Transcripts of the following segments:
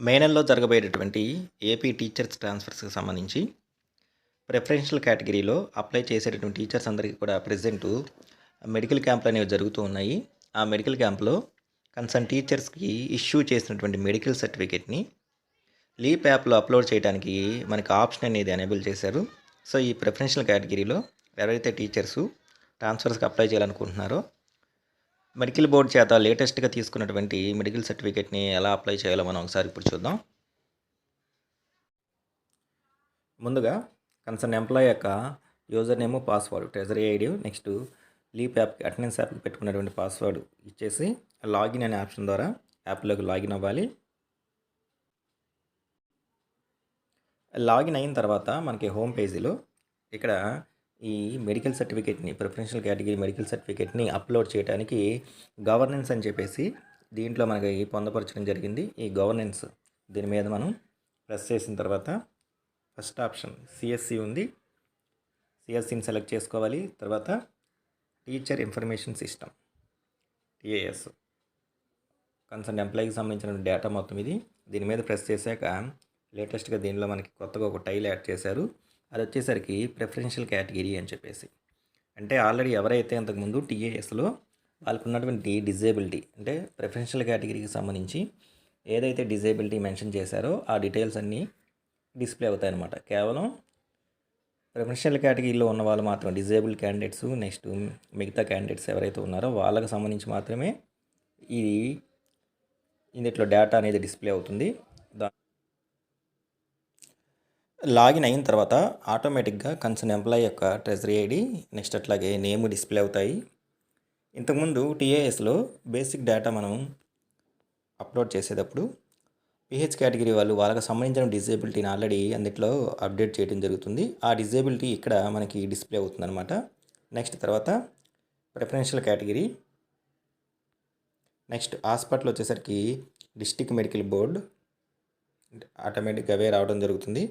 మే నెలలో జరగబోయేటటువంటి AP teachers ట్రాన్స్ఫర్స్కి సంబంధించి preferential కేటగిరీలో అప్లై చేసేటటువంటి టీచర్స్ అందరికీ కూడా ప్రెజెంటు మెడికల్ క్యాంపులు అనేవి జరుగుతూ ఉన్నాయి. ఆ మెడికల్ క్యాంప్లో కన్సర్న్ టీచర్స్కి ఇష్యూ చేసినటువంటి మెడికల్ సర్టిఫికేట్ని లీప్ యాప్లో అప్లోడ్ చేయడానికి మనకి ఆప్షన్ అనేది ఎనేబుల్ చేశారు. సో ఈ ప్రిఫరెన్షియల్ కేటగిరీలో ఎవరైతే టీచర్సు ట్రాన్స్ఫర్స్కి అప్లై చేయాలనుకుంటున్నారో మెడికల్ బోర్డు చేత లేటెస్ట్గా తీసుకున్నటువంటి మెడికల్ సర్టిఫికేట్ని ఎలా అప్లై చేయాలో మనం ఒకసారి ఇప్పుడు చూద్దాం. ముందుగా కన్సర్న్ ఎంప్లాయ్ యొక్క user name, password, treasury ID, next leap app attendance యాప్కి పెట్టుకున్నటువంటి పాస్వర్డ్ ఇచ్చేసి లాగిన్ అనే ఆప్షన్ ద్వారా యాప్లోకి లాగిన్ అవ్వాలి. లాగిన్ అయిన తర్వాత మనకి హోమ్ పేజీలో ఇక్కడ ఈ మెడికల్ సర్టిఫికేట్ని ప్రిఫరెన్షియల్ కేటగిరీ మెడికల్ సర్టిఫికేట్ని అప్లోడ్ చేయడానికి గవర్నెన్స్ అని చెప్పేసి దీంట్లో మనకి పొందపరచడం జరిగింది. ఈ గవర్నెన్స్ దీని మీద మనం ప్రెస్ చేసిన తర్వాత ఫస్ట్ ఆప్షన్ సిఎస్సి ఉంది. సిఎస్సిని సెలెక్ట్ చేసుకోవాలి. తర్వాత teacher information system TAS concern ఎంప్లాయీకి సంబంధించిన డేటా మొత్తం ఇది. దీని మీద ప్రెస్ చేశాక లేటెస్ట్గా దీనిలో మనకి కొత్తగా ఒక టైల్ యాడ్ చేశారు. అది వచ్చేసరికి ప్రిఫరెన్షియల్ కేటగిరీ అని చెప్పేసి, అంటే ఆల్రెడీ ఎవరైతే అంతకుముందు టీఏఎస్లో వాళ్ళకు ఉన్నటువంటి డిజేబిలిటీ అంటే ప్రిఫరెన్షియల్ కేటగిరీకి సంబంధించి ఏదైతే డిజేబిలిటీ మెన్షన్ చేశారో ఆ డీటెయిల్స్ అన్నీ డిస్ప్లే అవుతాయి అన్నమాట. కేవలం ప్రిఫరెన్షియల్ కేటగిరీలో ఉన్న వాళ్ళు మాత్రం డిజేబుల్డ్ క్యాండిడేట్స్, నెక్స్ట్ మిగతా క్యాండిడేట్స్ ఎవరైతే ఉన్నారో వాళ్ళకి సంబంధించి మాత్రమే ఇందులో డేటా అనేది డిస్ప్లే అవుతుంది. లాగిన్ అయిన తర్వాత ఆటోమేటిక్గా కన్సర్న్ ఎంప్లాయీ యొక్క ట్రెజరీ ఐడి, నెక్స్ట్ అట్లాగే నేమ్ డిస్ప్లే అవుతాయి. ఇంతకుముందు టీఏఎస్లో బేసిక్ డేటా మనం అప్లోడ్ చేసేటప్పుడు పిహెచ్ కేటగిరీ వాళ్ళు వాళ్ళకి సంబంధించిన డిజేబిలిటీని ఆల్రెడీ అందులో అప్డేట్ చేయడం జరుగుతుంది. ఆ డిజేబిలిటీ ఇక్కడ మనకి డిస్ప్లే అవుతుంది అనమాట. నెక్స్ట్ తర్వాత ప్రిఫరెన్షియల్ కేటగిరీ, నెక్స్ట్ హాస్పిటల్ వచ్చేసరికి డిస్ట్రిక్ట్ మెడికల్ బోర్డు ఆటోమేటిక్గా అవే రావడం జరుగుతుంది.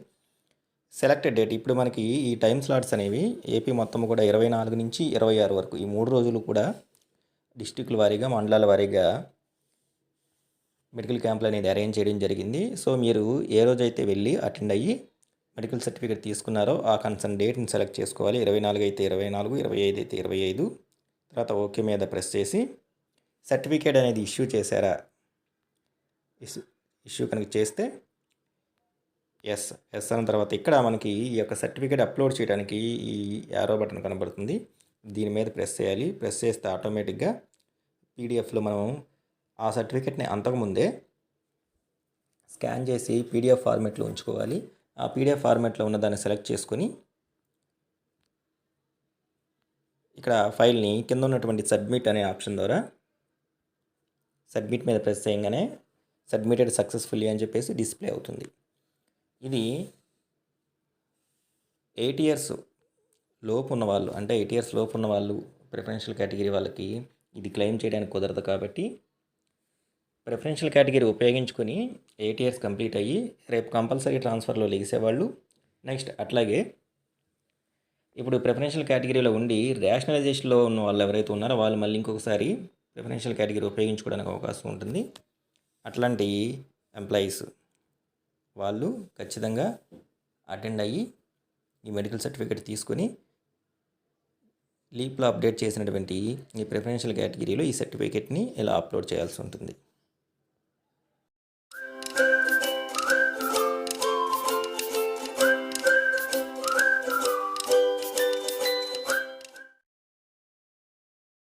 సెలెక్టెడ్ డేట్ ఇప్పుడు మనకి ఈ టైం స్లాట్స్ అనేవి ఏపీ మొత్తం కూడా 24 నుంచి 26 వరకు ఈ 3 రోజులు కూడా డిస్ట్రిక్టుల వారీగా మండలాల వారీగా మెడికల్ క్యాంపులు అనేది అరేంజ్ చేయడం జరిగింది. సో మీరు ఏ రోజైతే వెళ్ళి అటెండ్ అయ్యి మెడికల్ సర్టిఫికేట్ తీసుకున్నారో ఆ కన్సర్న్ డేట్ని సెలెక్ట్ చేసుకోవాలి. 24 అయితే 24, 25 అయితే 25. తర్వాత ఓకే మీద ప్రెస్ చేసి సర్టిఫికేట్ అనేది ఇష్యూ చేశారా, ఇష్యూ కనుక చేస్తే ఎస్ అన్న తర్వాత ఇక్కడ మనకి ఈ యొక్క సర్టిఫికేట్ అప్లోడ్ చేయడానికి ఈ యారో బటన్ కనబడుతుంది. దీని మీద ప్రెస్ చేయాలి. ప్రెస్ చేస్తే ఆటోమేటిక్గా పీడిఎఫ్లో మనం ఆ సర్టిఫికేట్ని అంతకుముందే స్కాన్ చేసి పీడిఎఫ్ ఫార్మేట్లో ఉంచుకోవాలి. ఆ పీడిఎఫ్ ఫార్మేట్లో ఉన్న దాన్ని సెలెక్ట్ చేసుకొని ఇక్కడ ఫైల్ని కింద ఉన్నటువంటి సబ్మిట్ అనే ఆప్షన్ ద్వారా సబ్మిట్ మీద ప్రెస్ చేయగానే సబ్మిటెడ్ సక్సెస్ఫుల్లీ అని చెప్పేసి డిస్ప్లే అవుతుంది. ఇది 8 ఇయర్స్ లోపు ఉన్న వాళ్ళు, అంటే 8 ఇయర్స్ లోపు ఉన్న వాళ్ళు ప్రిఫరెన్షియల్ కేటగిరీ వాళ్ళకి ఇది క్లెయిమ్ చేయడానికి కుదరదు. కాబట్టి ప్రిఫరెన్షియల్ కేటగిరీ ఉపయోగించుకొని 8 ఇయర్స్ కంప్లీట్ అయ్యి రేపు కంపల్సరీ ట్రాన్స్ఫర్లో లెగిసేవాళ్ళు, నెక్స్ట్ అట్లాగే ఇప్పుడు ప్రిఫరెన్షియల్ కేటగిరీలో ఉండి రేషనలైజేషన్లో ఉన్న వాళ్ళు ఎవరైతే ఉన్నారో వాళ్ళు మళ్ళీ ఇంకొకసారి ప్రిఫరెన్షియల్ కేటగిరీ ఉపయోగించుకోవడానికి అవకాశం ఉంటుంది. అట్లాంటి ఎంప్లాయీస్ వాళ్ళు ఖచ్చితంగా అటెండ్ అయ్యి ఈ మెడికల్ సర్టిఫికేట్ తీసుకొని లీప్లో అప్డేట్ చేసినటువంటి ఈ ప్రిఫరెన్షియల్ కేటగిరీలో ఈ సర్టిఫికేట్ని ఇలా అప్లోడ్ చేయాల్సి ఉంటుంది.